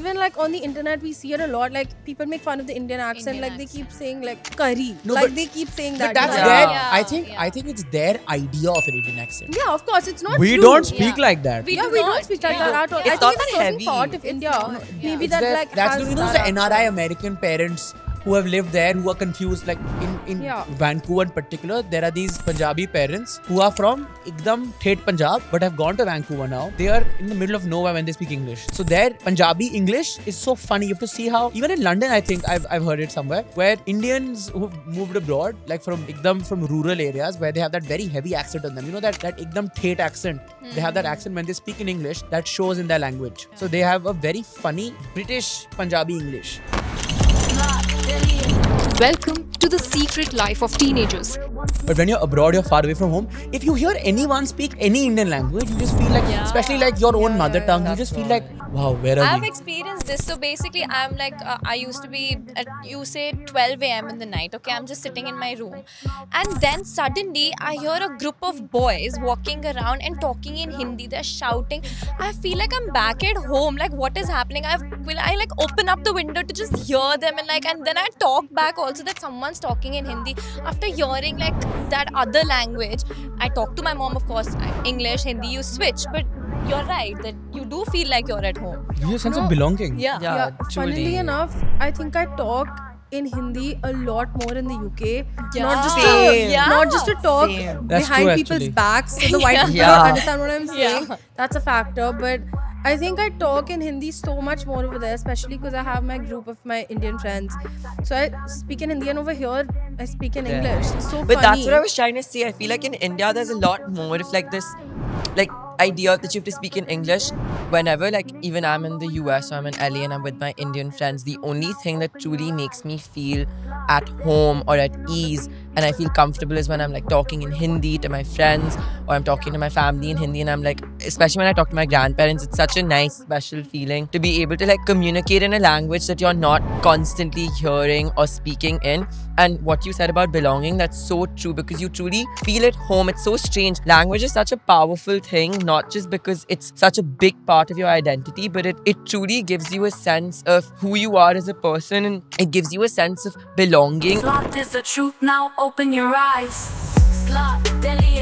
even like on the internet we see it a lot. Like people make fun of the Indian accent. Indian Like they keep accent. saying like curry. No, Like but- they keep saying But that. that's you know? their. Yeah. I think it's their idea of an Indian accent. Yeah, of course, it's not We true. don't speak Yeah. like that. We Yeah, do we not. don't speak like Yeah. that at all. It's I not think it's that a certain heavy. part of India. Maybe It's that their- like that's has the, that the accent. NRI American parents who have lived there, who are confused. Like in Yeah. Vancouver in particular, there are these Punjabi parents who are from Ekdam Thet Punjab but have gone to Vancouver now. They are in the middle of nowhere when they speak English. So their Punjabi English is so funny. You have to see how, even in London, I think I've heard it somewhere, where Indians who've moved abroad, like from Ekdam from rural areas, where they have that very heavy accent on them. You know that Ekdam Thet accent. They have that accent when they speak in English that shows in their language. So they have a very funny British Punjabi English. Welcome to the secret life of teenagers. But when you're abroad, you're far away from home. If you hear anyone speak any Indian language, you just feel like, especially like your own mother tongue, you just feel like, wow, where are I've we? experienced this. So basically, I'm like, I used to be at, you say 12 a.m. in the night. Okay, I'm just sitting in my room. And then suddenly, I hear a group of boys walking around and talking in Hindi. They're shouting. I feel like I'm back at home. Like, what is happening? I like open up the window to just hear them and then I talk back also that someone's talking in Hindi. After hearing like that other language, I talk to my mom, of course, English, Hindi, you switch. But you're right that you do feel like you're at home. You have a sense No. of belonging. Yeah. Yeah, Funnily truly. enough, I think I talk in Hindi a lot more in the UK. Yeah. Not just Same. to, Yeah. not just to talk Same. That's behind true, people's actually. backs so the white people Yeah. don't understand what I'm saying. Yeah. That's a factor. But I think I talk in Hindi so much more over there, especially because I have my group of my Indian friends. So I speak in Hindi, and over here I speak in Yeah. English. It's so But funny. that's what I was trying to say. I feel like in India, there's a lot more of like this, like idea that you have to speak in English. Whenever, like, even I'm in the US or I'm in LA and I'm with my Indian friends, the only thing that truly makes me feel at home or at ease and I feel comfortable is when I'm like talking in Hindi to my friends or I'm talking to my family in Hindi and I'm like, especially when I talk to my grandparents, it's such a nice, special feeling to be able to like communicate in a language that you're not constantly hearing or speaking in. And what you said about belonging, that's so true because you truly feel at home. It's so strange. Language is such a powerful thing, not just because it's such a big part of your identity, but it truly gives you a sense of who you are as a person and it gives you a sense of belonging. Slut is the truth, now open your eyes. Slut, Delhi